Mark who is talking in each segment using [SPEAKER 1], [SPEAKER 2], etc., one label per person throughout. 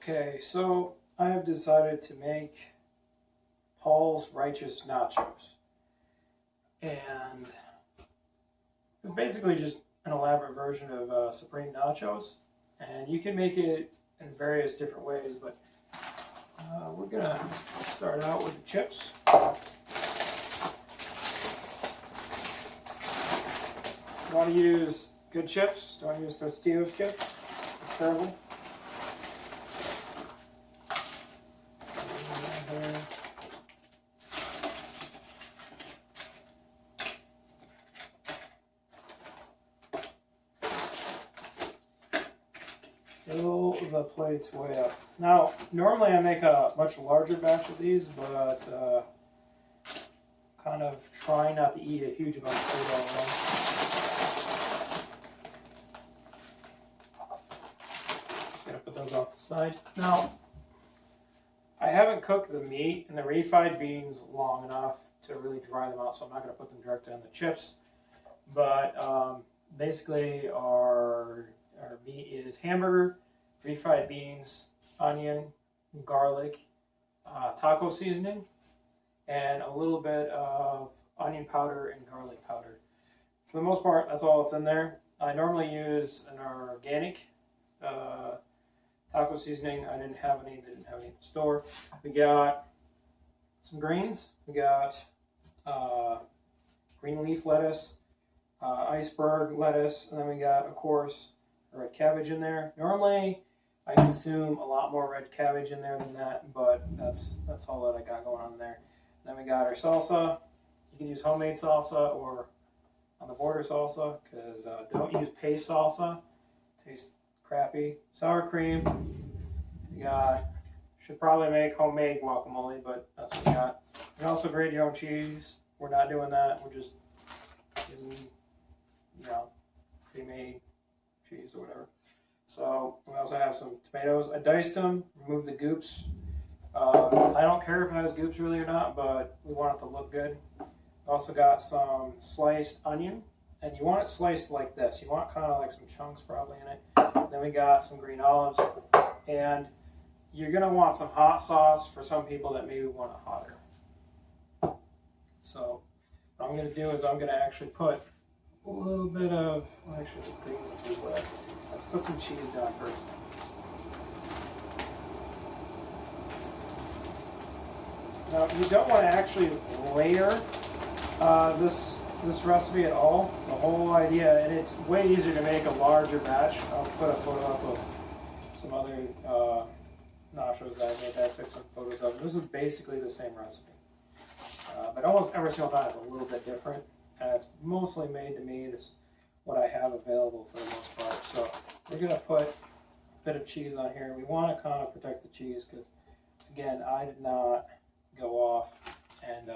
[SPEAKER 1] Okay, so I have decided to make Paul's Righteous Nachos. And it's basically just an elaborate version of Supreme Nachos. And you can make it in various different ways, but we're going to start out with the chips. You want to use good chips. Don't use Tostitos chips. It's terrible. Fill the plates way up. Now, normally I make a much larger batch of these, but kind of trying not to eat a huge amount of food all at once. Just gonna put those off the side. Now, I haven't cooked the meat and the refried beans long enough to really dry them out, so I'm not gonna put them directly on the chips. But basically, our meat is hamburger, refried beans, onion, garlic, taco seasoning, and a little bit of onion powder and garlic powder. For the most part, that's all that's in there. I normally use an organic taco seasoning. I didn't have any at the store. We got some greens. We got green leaf lettuce, iceberg lettuce, and then we got, of course, red cabbage in there. Normally, I consume a lot more red cabbage in there than that, but that's all that I got going on there. And then we got our salsa. You can use homemade salsa or on the border salsa, because don't use paste salsa. It tastes crappy. Sour cream. We got, should probably make homemade guacamole, but that's what we got. You can also grate your own cheese. We're not doing that. We're just using, pre-made cheese or whatever. So we also have some tomatoes. I diced them, removed the goops. I don't care if it has goops really or not, but we want it to look good. Also got some sliced onion, and you want it sliced like this. You want kind of like some chunks probably in it. Then we got some green olives, and you're gonna want some hot sauce for some people that maybe want it hotter. So what I'm gonna do is I'm gonna actually put a little bit of, actually the greens will be wet. Let's put some cheese down first. Now you don't want to actually layer this recipe at all. The whole idea, and it's way easier to make a larger batch. I'll put a photo up of some other nachos that I made. I took some photos of. This is basically the same recipe, but almost every single time it's a little bit different. It's mostly made to me. It's what I have available for the most part. So we're going to put a bit of cheese on here. We want to kind of protect the cheese because, again, I did not go off and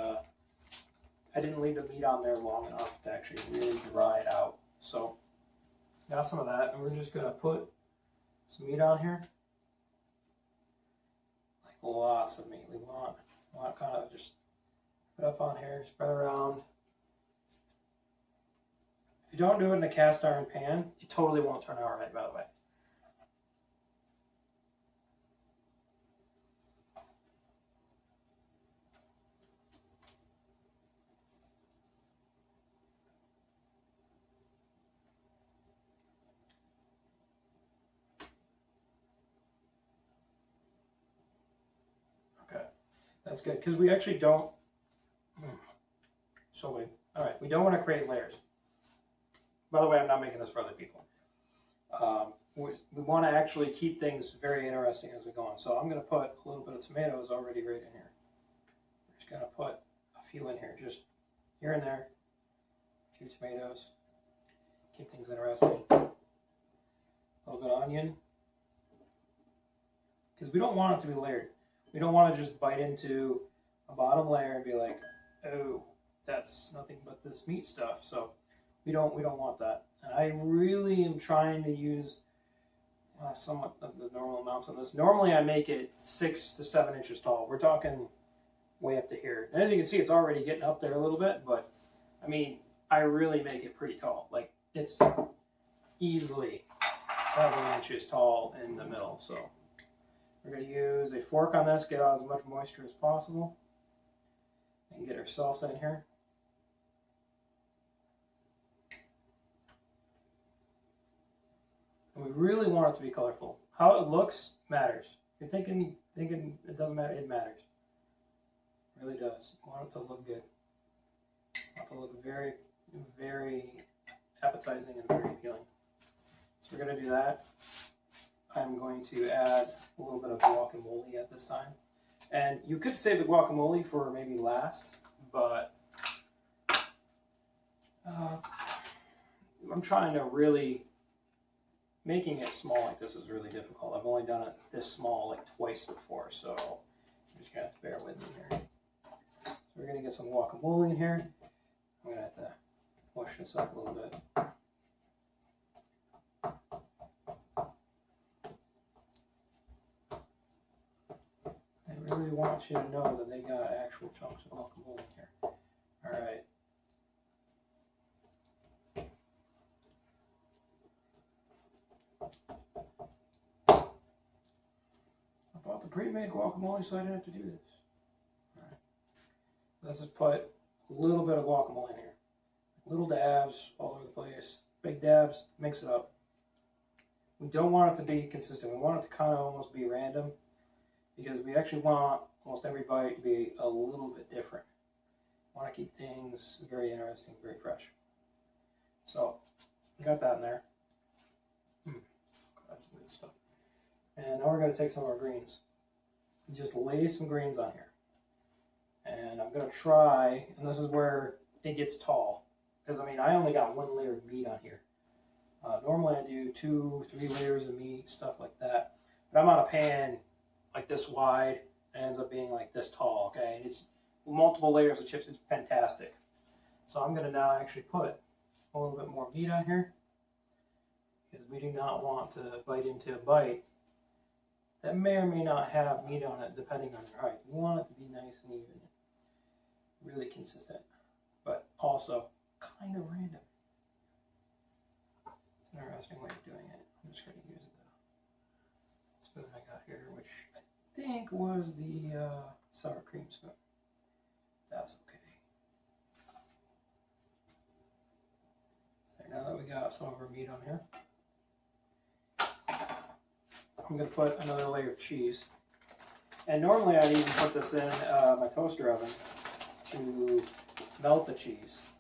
[SPEAKER 1] I didn't leave the meat on there long enough to actually really dry it out. So got some of that, and we're just going to put some meat on here. Like lots of meat. We want kind of just put up on here, spread around. If you don't do it in a cast iron pan, it totally won't turn out right, by the way. Okay, that's good, because we actually don't, alright, we don't want to create layers. By the way, I'm not making this for other people. We want to actually keep things very interesting as we go on. So I'm going to put a little bit of tomatoes already right in here. I'm just going to put a few in here, just here and there. A few tomatoes. Keep things interesting. A little bit of onion. Because we don't want it to be layered. We don't want to just bite into a bottom layer and be like, oh, that's nothing but this meat stuff. So we don't want that. And I really am trying to use somewhat of the normal amounts on this. Normally I make it 6 to 7 inches tall. We're talking way up to here. And as you can see, it's already getting up there a little bit, but I mean, I really make it pretty tall. Like, it's easily 7 inches tall in the middle. So We're going to use a fork on this, get out as much moisture as possible, and get our salsa in here. And we really want it to be colorful. How it looks matters. If you're thinking it doesn't matter, it matters. It really does. You want it to look good. You want it to look very, very appetizing and very appealing. So we're going to do that. I'm going to add a little bit of guacamole at this time. And you could save the guacamole for maybe last, but I'm trying to really, making it small like this is really difficult. I've only done it this small like twice before, so you're just going to have to bear with me here. So we're going to get some guacamole in here. I'm going to have to mush this up a little bit. I really want you to know that they got actual chunks of guacamole in here. Alright. I bought the pre-made guacamole so I didn't have to do this. Alright. Let's just put a little bit of guacamole in here. Little dabs all over the place. Big dabs, mix it up. We don't want it to be consistent. We want it to kind of almost be random, because we actually want almost every bite to be a little bit different. We want to keep things very interesting, very fresh. So, we got that in there. That's some good stuff. And now we're going to take some of our greens. Just lay some greens on here. And I'm going to try, and this is where it gets tall, because I mean, I only got one layer of meat on here. Normally I do 2-3 layers of meat, stuff like that. But I'm on a pan like this wide, and ends up being like this tall, okay? And it's multiple layers of chips. It's fantastic. So I'm going to now actually put a little bit more meat on here, because we do not want to bite into a bite that may or may not have meat on it, depending on your height. We want it to be nice and even, really consistent, but also kind of random. It's an interesting way of doing it. I'm just going to use the spoon I got here, which I think was the sour cream spoon. That's okay. So now that we got some of our meat on here, I'm going to put another layer of cheese. And normally I'd even put this in my toaster oven to melt the cheese,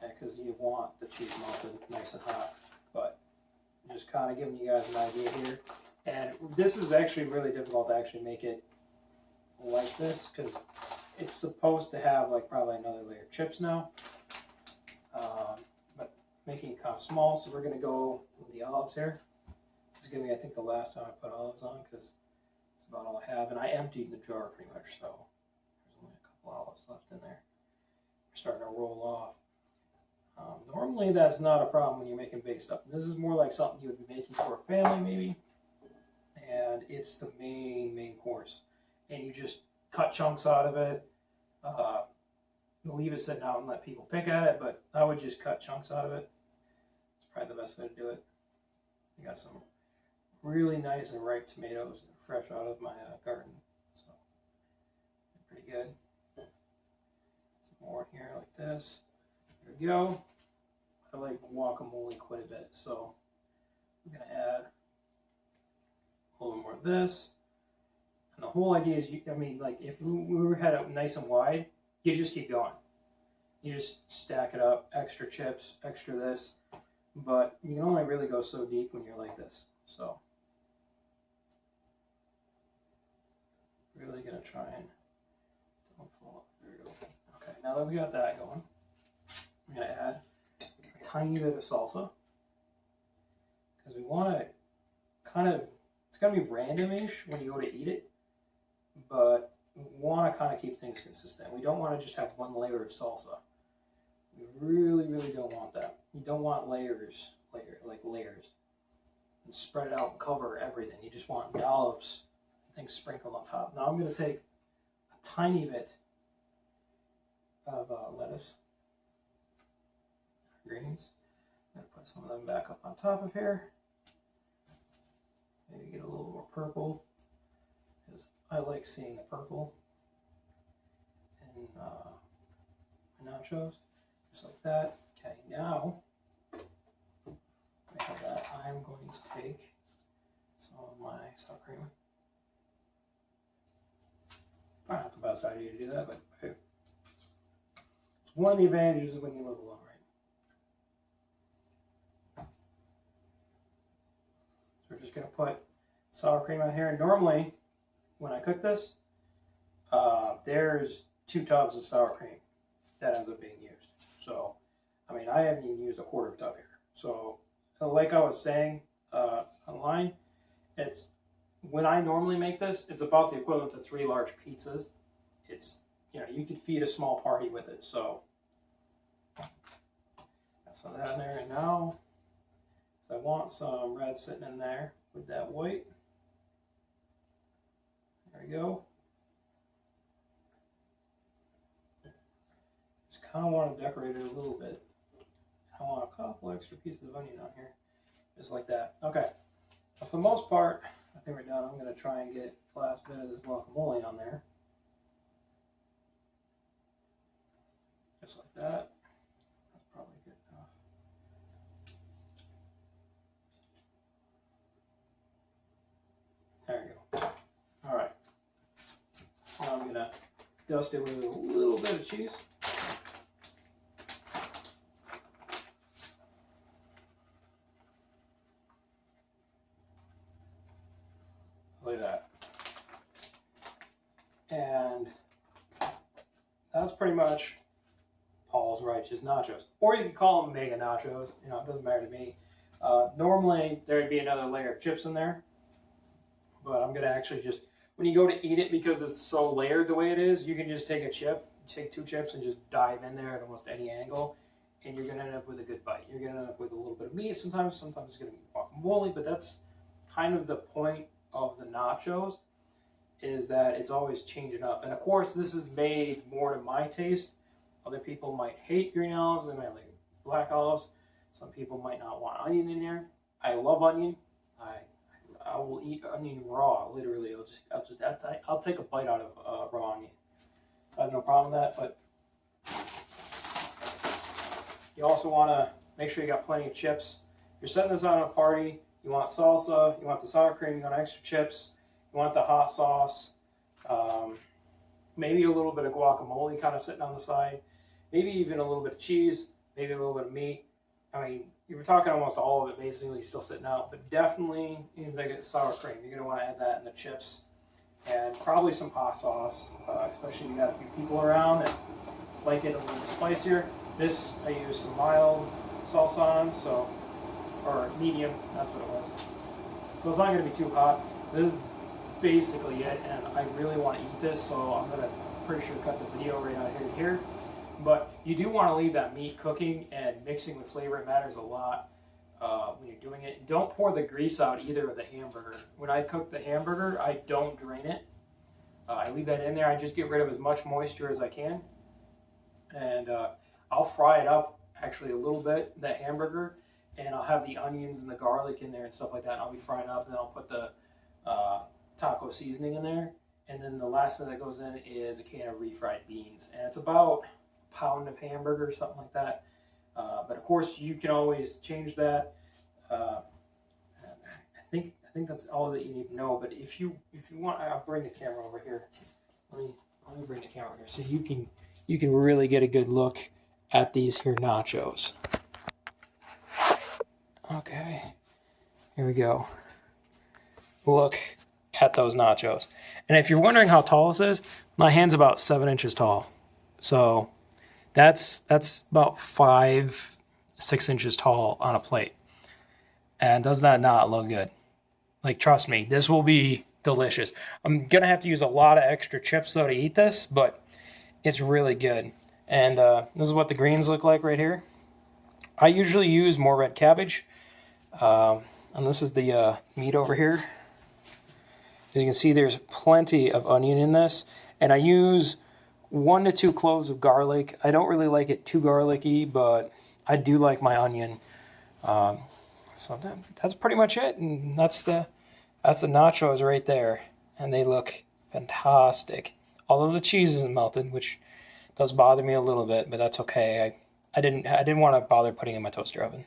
[SPEAKER 1] because you want the cheese melted nice and hot. But I'm just kind of giving you guys an idea here. And this is actually really difficult to actually make it like this, because it's supposed to have like probably another layer of chips now. But making it kind of small, so we're going to go with the olives here. This is going to be, I think, the last time I put olives on, because it's about all I have. And I emptied the jar pretty much, so there's only a couple olives left in there. We're starting to roll off. Normally that's not a problem when you're making big stuff. This is more like something you would be making for a family maybe. And it's the main course. And you just cut chunks out of it. Leave it sitting out and let people pick at it, but I would just cut chunks out of it. It's probably the best way to do it. I got some really nice and ripe tomatoes fresh out of my garden, so they're pretty good. Some more in here like this. There we go. I like guacamole quite a bit, so I'm going to add a little more of this. And the whole idea is, I mean, like if we had it nice and wide, you just keep going. You just stack it up, extra chips, extra this. But you can only really go so deep when you're like this. So, really going to try and don't fall off. There we go. Okay, now that we got that going, I'm going to add a tiny bit of salsa, because we want to kind of, it's going to be randomish when you go to eat it, but we want to kind of keep things consistent. We don't want to just have one layer of salsa. We really don't want that. You don't want layers, and spread it out and cover everything. You just want dollops, things sprinkled on top. Now I'm going to take a tiny bit of lettuce, greens. I'm going to put some of them back up on top of here. Maybe get a little more purple. I like seeing the purple in my nachos, just like that. Okay, now I have that. I'm going to take some of my sour cream. Probably not the best idea to do that, but hey, it's one of the advantages of when you live alone, right? So we're just going to put sour cream on here. And normally, when I cook this, there's 2 tubs of sour cream that ends up being used. So, I mean, I haven't even used a quarter tub here. So, like I was saying online, it's when I normally make this, it's about the equivalent to 3 large pizzas. It's, you know, you could feed a small party with it. So, so that in there. And now, I want some red sitting in there with that white. There we go. Just kind of want to decorate it a little bit. I want a couple extra pieces of onion on here. Just like that. Okay. For the most part, I think we're done. I'm going to try and get the last bit of this guacamole on there. Just like that. That's probably good enough. There you go. All right. Now I'm going to dust it with a little bit of cheese. Like that. And that's pretty much Paul's Righteous Nachos. Or you could call them mega nachos. You know, it doesn't matter to me. Normally, there'd be another layer of chips in there. But I'm going to actually just, when you go to eat it, because it's so layered the way it is, you can just take a chip, take 2 chips and just dive in there at almost any angle. And you're going to end up with a good bite. You're going to end up with a little bit of meat sometimes it's going to be guacamole, but that's kind of the point of the nachos, is that it's always changing up. And of course, this is made more to my taste. Other people might hate green olives, they might like black olives. Some people might not want onion in there. I love onion. I will eat onion raw, literally. I'll take a bite out of raw onion. I have no problem with that, but you also want to make sure you got plenty of chips. You're setting this out at a party. You want salsa, you want the sour cream, you want extra chips, you want the hot sauce, maybe a little bit of guacamole kind of sitting on the side, maybe even a little bit of cheese, maybe a little bit of meat. I mean, you were talking almost all of it basically still sitting out, but definitely you can get sour cream. You're going to want to add that in the chips, and probably some hot sauce, especially if you got a few people around that like it a little spicier. This, I use some mild salsa on, so, or medium, that's what it was. So it's not going to be too hot. This is basically it, and I really want to eat this, so I'm going to pretty sure cut the video right out here to here. But you do want to leave that meat cooking, and mixing with flavor, it matters a lot when you're doing it. Don't pour the grease out either of the hamburger. When I cook the hamburger, I don't drain it. I leave that in there. I just get rid of as much moisture as I can. And I'll fry it up actually a little bit, the hamburger, and I'll have the onions and the garlic in there and stuff like that. And I'll be frying up, and then I'll put the taco seasoning in there. And then the last thing that goes in is a can of refried beans. And it's about a pound of hamburger, something like that. But of course, you can always change that. I think that's all that you need to know. But if you want, I'll bring the camera over here. Let me bring the camera over here so you can really get a good look at these here nachos. Okay, here we go. Look at those nachos. And if you're wondering how tall this is, my hand's about 7 inches tall. So that's about 5-6 inches tall on a plate. And does that not look good? Like, trust me, this will be delicious. I'm going to have to use a lot of extra chips, though, to eat this, but it's really good. And this is what the greens look like right here. I usually use more red cabbage. And this is the meat over here. As you can see, there's plenty of onion in this. And I use 1 to 2 cloves of garlic. I don't really like it too garlicky, but I do like my onion. So that's pretty much it. And that's the nachos right there. And they look fantastic. Although the cheese isn't melted, which does bother me a little bit, but that's okay. I didn't want to bother putting it in my toaster oven.